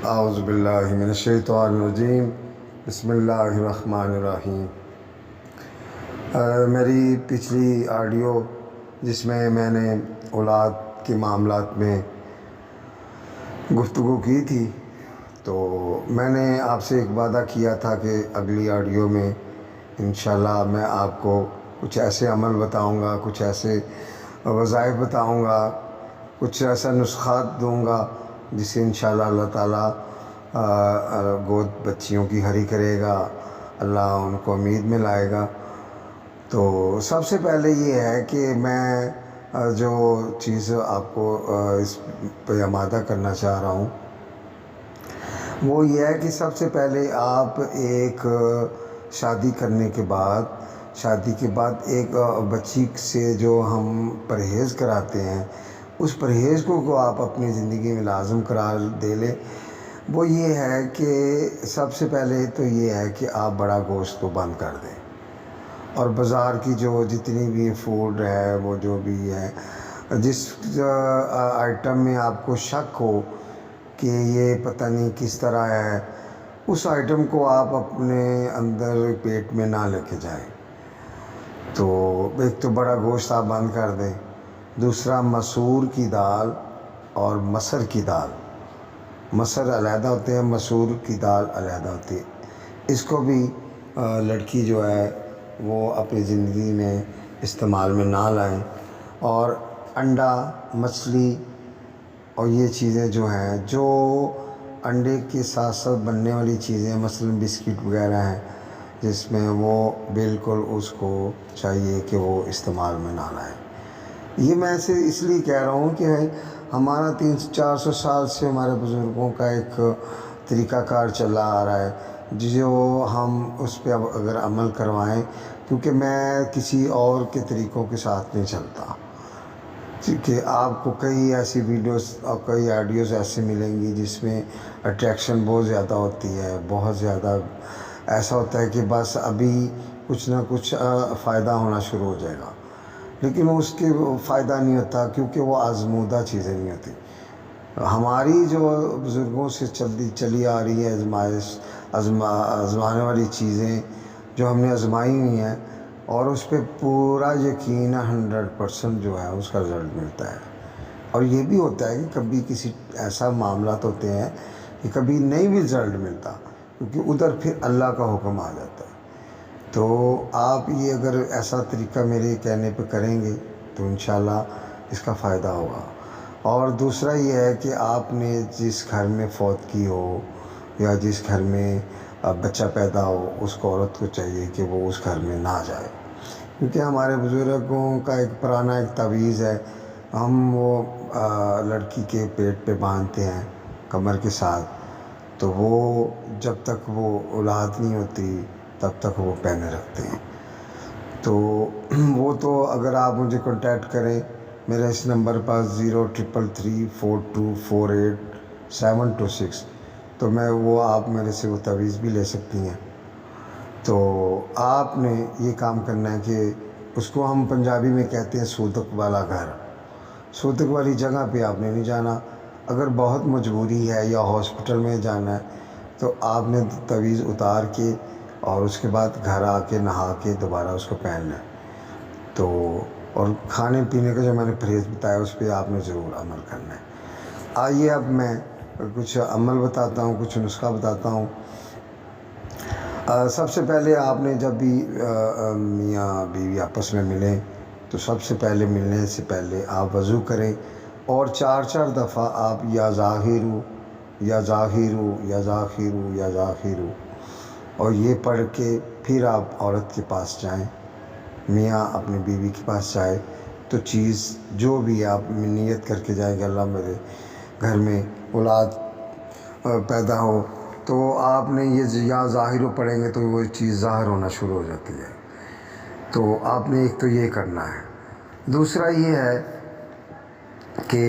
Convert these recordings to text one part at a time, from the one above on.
اعوذ باللہ من الشیطان الرجیم، بسم اللہ الرحمن الرحیم۔ میری پچھلی آڈیو جس میں میں نے اولاد کے معاملات میں گفتگو کی تھی، تو میں نے آپ سے ایک وعدہ کیا تھا کہ اگلی آڈیو میں انشاءاللہ میں آپ کو کچھ ایسے عمل بتاؤں گا، کچھ ایسے وظائف بتاؤں گا، کچھ ایسا نسخات دوں گا جس سے انشاءاللہ اللہ تعالیٰ گود بچیوں کی ہری کرے گا، اللہ ان کو امید میں لائے گا۔ تو سب سے پہلے یہ ہے کہ میں جو چیز آپ کو اس پہ آمادہ کرنا چاہ رہا ہوں وہ یہ ہے کہ سب سے پہلے آپ ایک شادی کرنے کے بعد، شادی کے بعد ایک بچی سے جو ہم پرہیز کراتے ہیں، اس پرہیز کو آپ اپنی زندگی میں لازم قرار دے لیں۔ وہ یہ ہے کہ سب سے پہلے تو یہ ہے کہ آپ بڑا گوشت کو بند کر دیں، اور بازار کی جو جتنی بھی فوڈ ہے، وہ جو بھی ہے، جس آئٹم میں آپ کو شک ہو کہ یہ پتہ نہیں کس طرح ہے، اس آئٹم کو آپ اپنے اندر پیٹ میں نہ لے کے جائیں۔ تو ایک تو بڑا گوشت آپ بند کر دیں، دوسرا مسور کی دال اور مسر کی دال، مسر علیحدہ ہوتے ہیں، مسور کی دال علیحدہ ہوتی ہے، اس کو بھی لڑکی جو ہے وہ اپنی زندگی میں استعمال میں نہ لائیں۔ اور انڈا، مچھلی اور یہ چیزیں جو ہیں، جو انڈے کے ساتھ ساتھ بننے والی چیزیں مثلاً بسکٹ وغیرہ ہیں، جس میں وہ بالکل اس کو چاہیے کہ وہ استعمال میں نہ لائیں۔ یہ میں اس لیے کہہ رہا ہوں کہ ہمارا 300-400 سال سے ہمارے بزرگوں کا ایک طریقہ کار چلا آ رہا ہے، جو ہم اس پہ اب اگر عمل کروائیں، کیونکہ میں کسی اور کے طریقوں کے ساتھ نہیں چلتا، کہ آپ کو کئی ایسی ویڈیوز اور کئی آڈیوز ایسے ملیں گی جس میں اٹریکشن بہت زیادہ ہوتی ہے، بہت زیادہ ایسا ہوتا ہے کہ بس ابھی کچھ نہ کچھ فائدہ ہونا شروع ہو جائے گا، لیکن اس کے فائدہ نہیں ہوتا، کیونکہ وہ آزمودہ چیزیں نہیں ہوتی۔ ہماری جو بزرگوں سے چلی آ رہی ہے آزمانے والی چیزیں جو ہم نے آزمائی ہوئی ہیں، اور اس پہ پورا یقین 100% جو ہے اس کا رزلٹ ملتا ہے۔ اور یہ بھی ہوتا ہے کہ کبھی کسی ایسا معاملات ہوتے ہیں کہ کبھی نہیں بھی رزلٹ ملتا، کیونکہ ادھر پھر اللہ کا حکم آ جاتا ہے۔ تو آپ یہ اگر ایسا طریقہ میرے کہنے پہ کریں گے تو انشاءاللہ اس کا فائدہ ہوگا۔ اور دوسرا یہ ہے کہ آپ نے جس گھر میں فوت کی ہو یا جس گھر میں بچہ پیدا ہو، اس کو عورت کو چاہیے کہ وہ اس گھر میں نہ جائے، کیونکہ ہمارے بزرگوں کا ایک پرانا ایک تعویذ ہے، ہم وہ لڑکی کے پیٹ پہ باندھتے ہیں کمر کے ساتھ، تو وہ جب تک وہ اولاد نہیں ہوتی تب تک وہ پہنے رکھتے ہیں۔ تو وہ تو اگر آپ مجھے کانٹیکٹ کریں میرے اس نمبر پر 0333424726، تو وہ آپ میرے سے وہ تعویذ بھی لے سکتی ہیں۔ تو آپ نے یہ کام کرنا ہے کہ اس کو ہم پنجابی میں کہتے ہیں سودک والا گھر، سودک والی جگہ پہ آپ نے نہیں جانا۔ اگر بہت مجبوری ہے یا ہاسپٹل میں جانا ہے تو آپ نے تعویذ اتار کے اور اس کے بعد گھر آ کے نہا کے دوبارہ اس کو پہننا ہے۔ تو اور کھانے پینے کا جو میں نے پرہیز بتایا اس پہ آپ نے ضرور عمل کرنا ہے۔ آئیے اب میں کچھ عمل بتاتا ہوں، کچھ نسخہ بتاتا ہوں۔ سب سے پہلے آپ نے جب بھی میاں بیوی آپس میں ملیں تو سب سے پہلے ملنے سے پہلے آپ وضو کریں، اور 4 دفعہ آپ یا ظاہرو یا ظاہرو یا ظاہرو یا ظاہرو اور یہ پڑھ کے پھر آپ عورت کے پاس جائیں، میاں اپنی بیوی کے پاس جائے، تو چیز جو بھی آپ نیت کر کے جائیں کہ اللہ میرے گھر میں اولاد پیدا ہو، تو آپ نے یہ یا ظاہر پڑھیں گے تو وہ چیز ظاہر ہونا شروع ہو جاتی ہے۔ تو آپ نے ایک تو یہ کرنا ہے۔ دوسرا یہ ہے کہ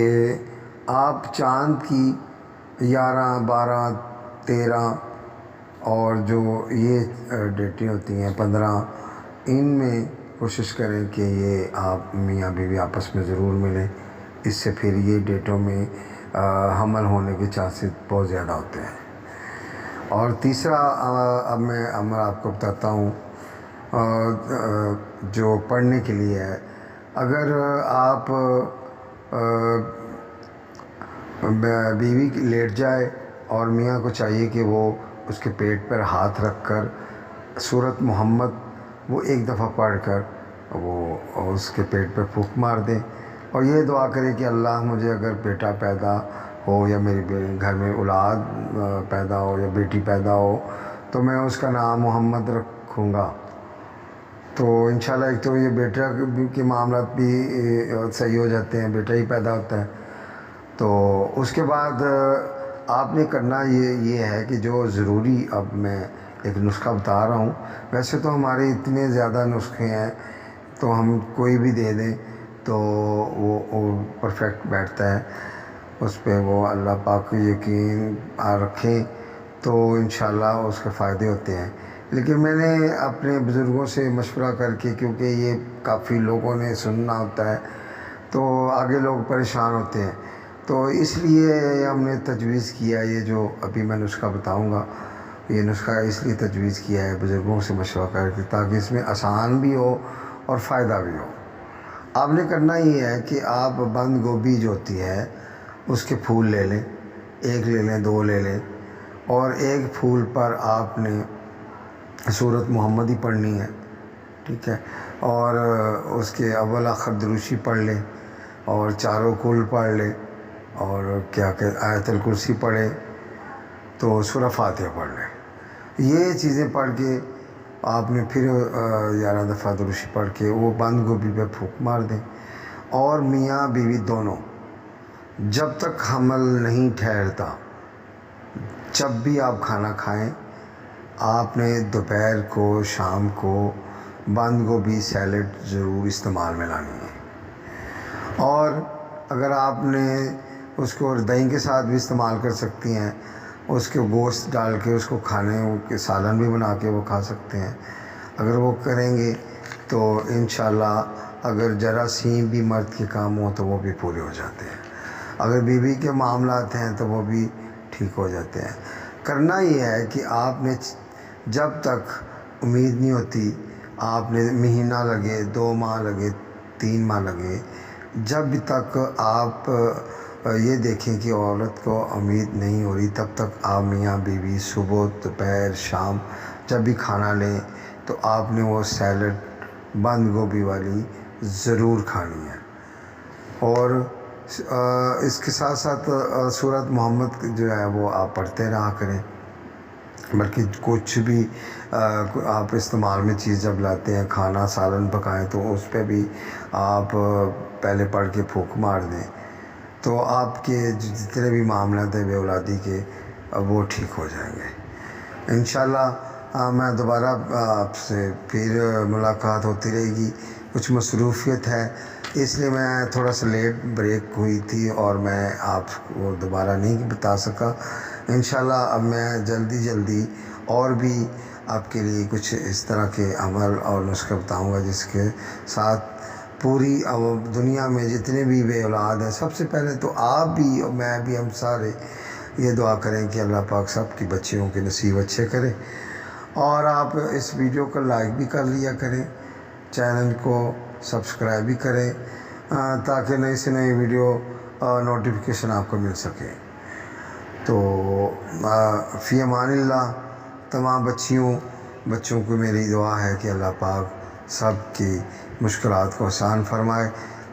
آپ چاند کی 11، 12، 13 اور جو یہ ڈیٹیں ہوتی ہیں 15، ان میں کوشش کریں کہ یہ آپ میاں بیوی آپس میں ضرور ملیں، اس سے پھر یہ ڈیٹوں میں حمل ہونے کے چانسز بہت زیادہ ہوتے ہیں۔ اور تیسرا اب میں عمل آپ کو بتاتا ہوں جو پڑھنے کے لیے ہے۔ اگر آپ بیوی لیٹ جائے اور میاں کو چاہیے کہ وہ اس کے پیٹ پر ہاتھ رکھ کر سورۃ محمد وہ ایک دفعہ پڑھ کر وہ اس کے پیٹ پہ پھونک مار دیں، اور یہ دعا کرے کہ اللہ مجھے اگر بیٹا پیدا ہو یا میری گھر میں اولاد پیدا ہو یا بیٹی پیدا ہو تو میں اس کا نام محمد رکھوں گا۔ تو انشاءاللہ ایک تو یہ بیٹا کے معاملات بھی صحیح ہو جاتے ہیں، بیٹا ہی پیدا ہوتا ہے۔ تو اس کے بعد آپ نے کرنا یہ ہے کہ جو ضروری، اب میں ایک نسخہ بتا رہا ہوں، ویسے تو ہمارے اتنے زیادہ نسخے ہیں تو ہم کوئی بھی دے دیں تو وہ پرفیکٹ بیٹھتا ہے، اس پہ وہ اللہ پاک کو یقین رکھیں تو انشاءاللہ اس کے فائدے ہوتے ہیں۔ لیکن میں نے اپنے بزرگوں سے مشورہ کر کے، کیونکہ یہ کافی لوگوں نے سننا ہوتا ہے تو آگے لوگ پریشان ہوتے ہیں، تو اس لیے ہم نے تجویز کیا ہے، یہ جو ابھی میں نسخہ بتاؤں گا یہ نسخہ اس لیے تجویز کیا ہے بزرگوں سے مشورہ کر کے، تاکہ اس میں آسان بھی ہو اور فائدہ بھی ہو۔ آپ نے کرنا یہ ہے کہ آپ بند گوبھی جو ہوتی ہے اس کے پھول لے لیں، ایک لے لیں، دو لے لیں، اور ایک پھول پر آپ نے سورۃ محمد ہی پڑھنی ہے، ٹھیک ہے، اور اس کے اول آخر دروشی پڑھ لیں، اور چاروں کل پڑھ لیں، اور کیا کہ آیت الکرسی پڑھے، تو سورہ فاتحہ پڑھ لیں۔ یہ چیزیں پڑھ کے آپ نے پھر 11 دفعہ دروشی پڑھ کے وہ بند گوبھی پہ پھونک مار دیں، اور میاں بیوی دونوں جب تک حمل نہیں ٹھہرتا، جب بھی آپ کھانا کھائیں آپ نے دوپہر کو شام کو بند گوبھی سیلڈ ضرور استعمال میں لانی ہے، اور اگر آپ نے اس کو دہی کے ساتھ بھی استعمال کر سکتی ہیں، اس کے گوشت ڈال کے اس کو کھانے کے سالن بھی بنا کے وہ کھا سکتے ہیں۔ اگر وہ کریں گے تو انشاءاللہ اگر جراثیم بھی مرد کے کام ہوں تو وہ بھی پورے ہو جاتے ہیں، اگر بیوی کے معاملات ہیں تو وہ بھی ٹھیک ہو جاتے ہیں۔ کرنا یہ ہے کہ آپ نے جب تک امید نہیں ہوتی، آپ نے مہینہ لگے، 2 ماہ لگے، 3 ماہ لگے، جب تک آپ یہ دیکھیں کہ عورت کو امید نہیں ہو رہی، تب تک آپ میاں بیوی صبح دوپہر شام جب بھی کھانا لیں تو آپ نے وہ سیلڈ بند گوبھی والی ضرور کھانی ہے، اور اس کے ساتھ ساتھ سورۃ محمد جو ہے وہ آپ پڑھتے رہا کریں، بلکہ کچھ بھی آپ استعمال میں چیز جب لاتے ہیں، کھانا سالن پکائیں تو اس پہ بھی آپ پہلے پڑھ کے پھونک مار دیں، تو آپ کے جتنے بھی معاملات ہیں بے اولادی کے وہ ٹھیک ہو جائیں گے انشاءاللہ۔ میں دوبارہ آپ سے پھر ملاقات ہوتی رہے گی، کچھ مصروفیت ہے اس لیے میں تھوڑا سا لیٹ بریک ہوئی تھی اور میں آپ کو دوبارہ نہیں بتا سکا۔ انشاءاللہ اب میں جلدی اور بھی آپ کے لیے کچھ اس طرح کے عمل اور نسخے بتاؤں گا، جس کے ساتھ پوری دنیا میں جتنے بھی بے اولاد ہیں، سب سے پہلے تو آپ بھی اور میں بھی، ہم سارے یہ دعا کریں کہ اللہ پاک سب کی بچیوں کے نصیب اچھے کرے، اور آپ اس ویڈیو کو لائک بھی کر لیا کریں، چینل کو سبسکرائب بھی کریں، تاکہ نئی سے نئی ویڈیو نوٹیفیکیشن آپ کو مل سکے۔ تو فی امان اللہ، تمام بچوں کو میری دعا ہے کہ اللہ پاک سب کی مشکلات کو آسان فرمائے۔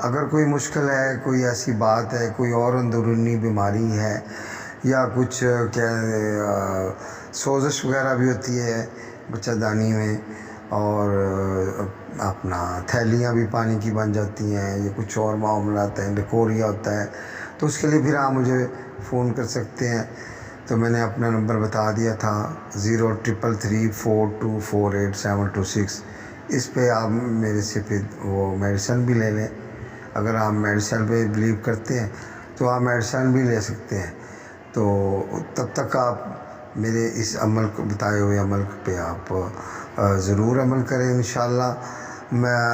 اگر کوئی مشکل ہے، کوئی ایسی بات ہے، کوئی اور اندرونی بیماری ہے، یا کچھ سوزش وغیرہ بھی ہوتی ہے بچہ دانی میں، اور اپنا تھیلیاں بھی پانی کی بن جاتی ہیں، یہ کچھ اور معاملات ہیں، ڈکوریا ہوتا ہے، تو اس کے لیے پھر آپ مجھے فون کر سکتے ہیں۔ تو میں نے اپنا نمبر بتا دیا تھا 033342482726، اس پہ آپ میرے سے پھر وہ میڈیسن بھی لے لیں۔ اگر آپ میڈیسن پہ بلیو کرتے ہیں تو آپ میڈیسن بھی لے سکتے ہیں، تو تب تک آپ میرے اس عمل کو، بتائے ہوئے عمل پہ آپ ضرور عمل کریں انشاءاللہ۔ میں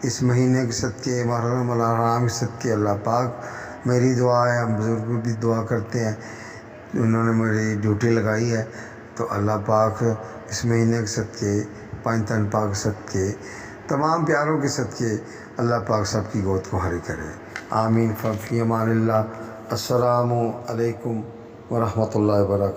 اس مہینے کے صدقے، محرم الحرام کے صدقے اللہ پاک میری دعا ہے، ہم بزرگ بھی دعا کرتے ہیں، انہوں نے میری ڈیوٹی لگائی ہے، تو اللہ پاک اس مہینے کے صدقے، پانچ تن پاک صدقے، تمام پیاروں کے صدقے اللہ پاک سب کی گود کو ہری کرے، آمین۔ فی امان اللہ۔ السلام علیکم ورحمۃ اللہ وبرکاتہ۔